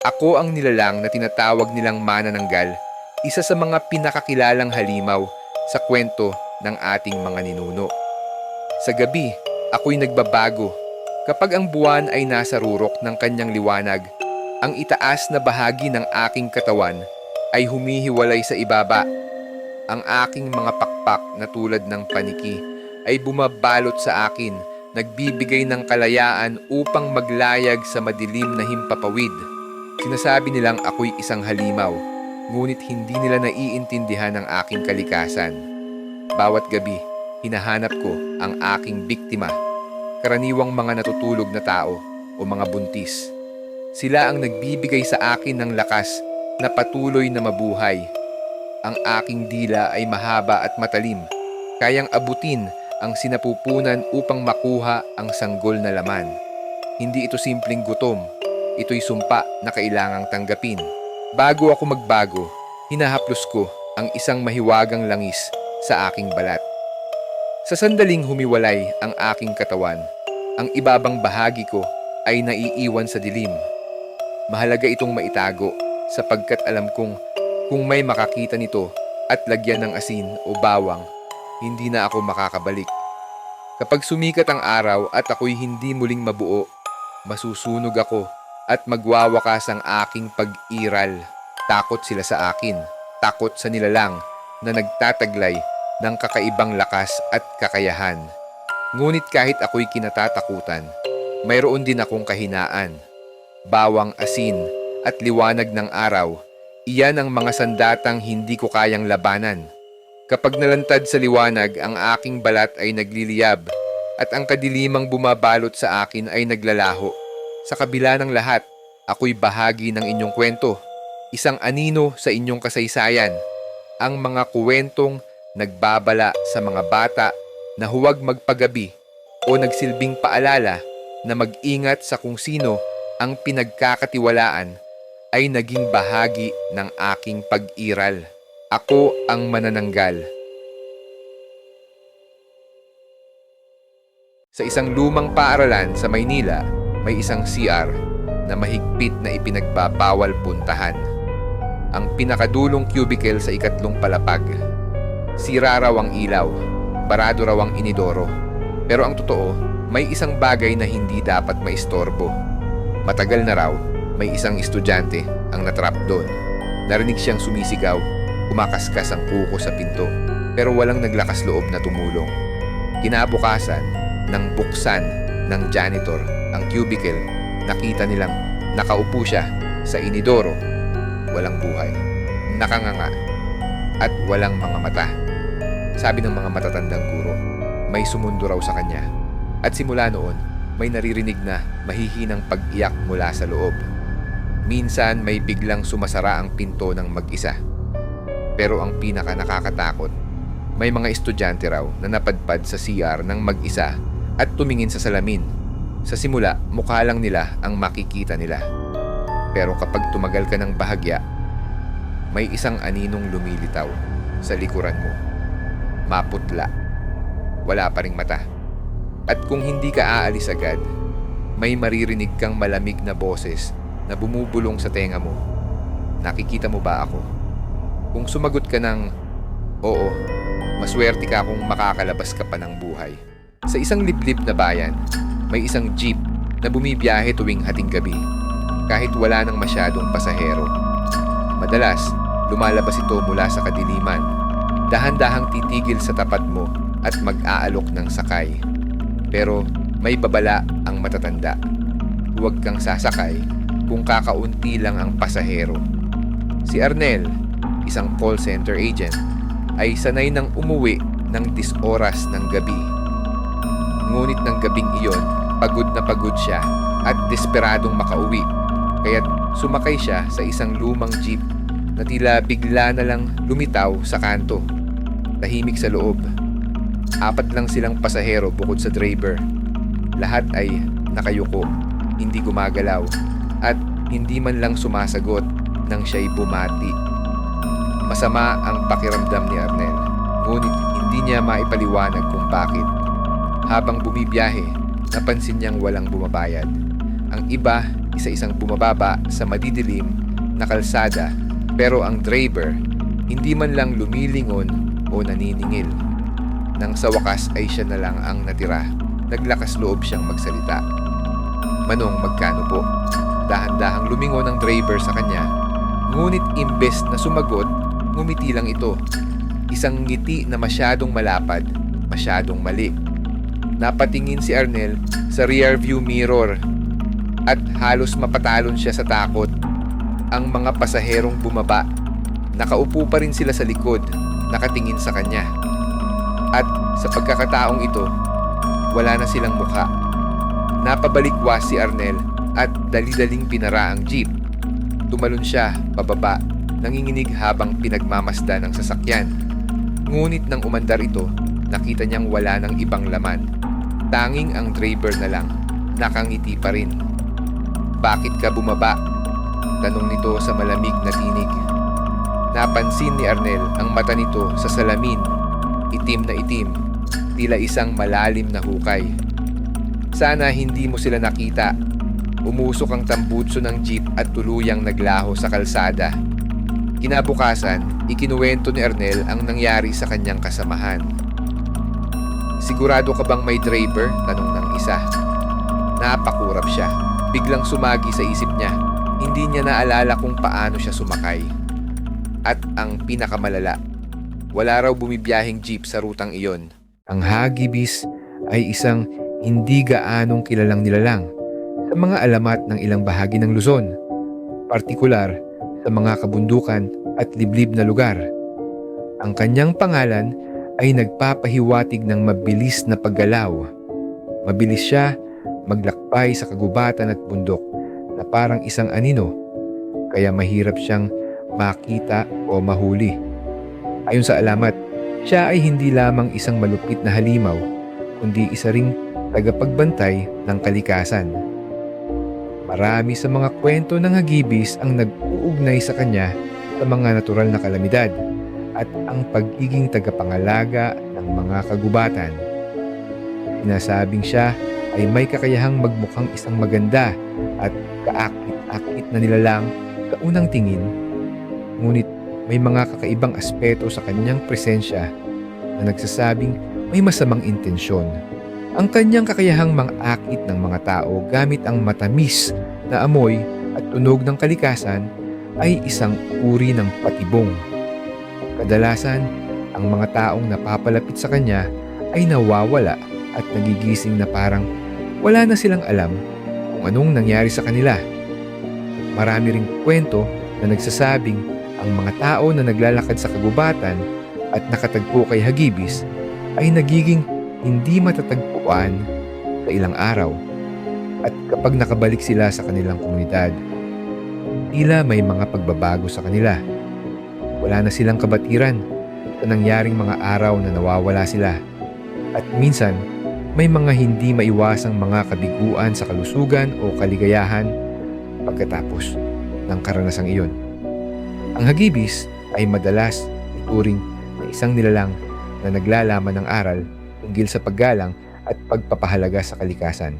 Ako ang nilalang na tinatawag nilang manananggal, isa sa mga pinakakilalang halimaw sa kwento ng ating mga ninuno. Sa gabi, ako'y nagbabago. Kapag ang buwan ay nasa rurok ng kanyang liwanag, ang itaas na bahagi ng aking katawan ay humihiwalay sa ibaba. Ang aking mga pakpak na tulad ng paniki ay bumabalot sa akin, nagbibigay ng kalayaan upang maglayag sa madilim na himpapawid. Sinasabi nilang ako'y isang halimaw, ngunit hindi nila naiintindihan ang aking kalikasan. Bawat gabi, hinahanap ko ang aking biktima, karaniwang mga natutulog na tao o mga buntis. Sila ang nagbibigay sa akin ng lakas na patuloy na mabuhay. Ang aking dila ay mahaba at matalim, kayang abutin ang sinapupunan upang makuha ang sanggol na laman. Hindi ito simpleng gutom, ito'y sumpa na kailangang tanggapin. Bago ako magbago, hinahaplos ko ang isang mahiwagang langis sa aking balat. Sa sandaling humiwalay ang aking katawan, ang ibabang bahagi ko ay naiiwan sa dilim. Mahalaga itong maitago sapagkat alam kong kung may makakita nito at lagyan ng asin o bawang, hindi na ako makakabalik. Kapag sumikat ang araw at ako'y hindi muling mabuo, masusunog ako at magwawakas ang aking pag-iral. Takot sila sa akin, takot sa nilalang na nagtataglay ng kakaibang lakas at kakayahan. Ngunit kahit ako'y kinatatakutan, mayroon din akong kahinaan. Bawang, asin at liwanag ng araw, iyan ang mga sandatang hindi ko kayang labanan. Kapag nalantad sa liwanag, ang aking balat ay nagliliyab at ang kadilimang bumabalot sa akin ay naglalaho. Sa kabila ng lahat, ako'y bahagi ng inyong kwento, isang anino sa inyong kasaysayan, ang mga kwentong nagbabala sa mga bata na huwag magpagabi o nagsilbing paalala na mag-ingat sa kung sino ang pinagkakatiwalaan ay naging bahagi ng aking pag-iral. Ako ang manananggal. Sa isang lumang paaralan sa Maynila, may isang CR na mahigpit na ipinagbabawal puntahan. Ang pinakadulong cubicle sa ikatlong palapag. Sira raw ang ilaw, barado raw ang inidoro. Pero ang totoo, may isang bagay na hindi dapat maistorbo. Matagal na raw, may isang estudyante ang natrap doon. Narinig siyang sumisigaw, kumakaskas ang kuko sa pinto, pero walang naglakas loob na tumulong. Kinabukasan, nang buksan ng janitor ang cubicle, nakita nilang nakaupo siya sa inidoro, walang buhay, nakanganga, at walang mga mata. Sabi ng mga matatandang guro, may sumundo raw sa kanya. At simula noon, may naririnig na mahihinang pag-iyak mula sa loob. Minsan may biglang sumasara ang pinto ng mag-isa. Pero ang pinaka nakakatakot, may mga estudyante raw na napadpad sa CR ng mag-isa at tumingin sa salamin. Sa simula, mukha lang nila ang makikita nila. Pero kapag tumagal ka ng bahagya, may isang aninong lumilitaw sa likuran mo. Maputla. Wala pa ring mata. At kung hindi ka aalis agad, may maririnig kang malamig na boses na bumubulong sa tenga mo. Nakikita mo ba ako? Kung sumagot ka ng oo, maswerte ka kung makakalabas ka pa ng buhay. Sa isang liblib na bayan, may isang jeep na bumibiyahe tuwing hating gabi, kahit wala nang masyadong pasahero. Madalas, lumalabas ito mula sa kadiliman, dahan-dahang titigil sa tapat mo at mag-aalok ng sakay. Pero may babala ang matatanda. Huwag kang sasakay kung kakaunti lang ang pasahero. Si Arnel, isang call center agent, ay sanay nang umuwi ng 10 oras ng gabi. Ngunit ng gabing iyon, pagod na pagod siya at desperadong makauwi. Kaya't sumakay siya sa isang lumang jeep na tila bigla na lang lumitaw sa kanto. Tahimik sa loob. 4 lang silang pasahero bukod sa driver. Lahat ay nakayuko, hindi gumagalaw, at hindi man lang sumasagot nang siya'y bumati. Masama ang pakiramdam ni Arnel, ngunit hindi niya maipaliwanag kung bakit. Habang bumibiyahe, napansin niyang walang bumabayad. Ang iba, isa-isang bumababa sa madidilim na kalsada, pero ang driver hindi man lang lumilingon o naniningil. Nang sa wakas ay siya na lang ang natira, naglakas loob siyang magsalita. "Manong, magkano po?" Dahan-dahang lumingon ang driver sa kanya, ngunit imbes na sumagot, ngumiti lang ito. Isang ngiti na masyadong malapad, masyadong mali. Napatingin si Arnel sa rearview mirror at halos mapatalon siya sa takot. Ang mga pasaherong bumaba, nakaupo pa rin sila sa likod, nakatingin sa kanya. At sa pagkakataong ito, wala na silang mukha. Napabalikwas si Arnel at dali-daling pinara ang jeep. Tumalon siya pababa, nanginginig habang pinagmamasdan ng sasakyan. Ngunit nang umandar ito, nakita niyang wala ng ibang laman. Tanging ang driver na lang, nakangiti pa rin. "Bakit ka bumaba?" tanong nito sa malamig na tinig. Napansin ni Arnel ang mata nito sa salamin, itim na itim, tila isang malalim na hukay. "Sana hindi mo sila nakita." Umusok ang tambutso ng jeep at tuluyang naglaho sa kalsada. Kinabukasan, ikinuwento ni Arnel ang nangyari sa kanyang kasamahan. "Sigurado ka bang may driver?" tanong ng isa. Napakurap siya. Biglang sumagi sa isip niya. Hindi niya naalala kung paano siya sumakay. At ang pinakamalala, wala raw bumibiyaheng jeep sa rutang iyon. Ang Hagibis ay isang hindi gaanong kilalang nilalang sa mga alamat ng ilang bahagi ng Luzon, partikular sa mga kabundukan at liblib na lugar. Ang kanyang pangalan ay nagpapahiwatig ng mabilis na paggalaw. Mabilis siya maglakbay sa kagubatan at bundok na parang isang anino, kaya mahirap siyang makita o mahuli. Ayon sa alamat, siya ay hindi lamang isang malupit na halimaw, kundi isa ring tagapagbantay ng kalikasan. Marami sa mga kwento ng Hagibis ang nag-uugnay sa kanya sa mga natural na kalamidad at ang pagiging tagapangalaga ng mga kagubatan. Sinasabing siya ay may kakayahang magmukhang isang maganda at kaakit-akit na nilalang sa unang tingin, ngunit may mga kakaibang aspeto sa kanyang presensya na nagsasabing may masamang intensyon. Ang kanyang kakayahang mang-akit ng mga tao gamit ang matamis na amoy at tunog ng kalikasan ay isang uri ng patibong. Kadalasan, ang mga taong napapalapit sa kanya ay nawawala at nagigising na parang wala na silang alam kung anong nangyari sa kanila. Marami ring kwento na nagsasabing ang mga tao na naglalakad sa kagubatan at nakatagpo kay Hagibis ay nagiging hindi matatagpuan sa ilang araw, at kapag nakabalik sila sa kanilang komunidad, tila may mga pagbabago sa kanila. Wala na silang kabatiran sa nangyaring mga araw na nawawala sila, at minsan may mga hindi maiwasang mga kabiguan sa kalusugan o kaligayahan pagkatapos ng karanasang iyon. Ang Hagibis ay madalas ituring na isang nilalang na naglalaman ng aral tungkol sa paggalang at pagpapahalaga sa kalikasan.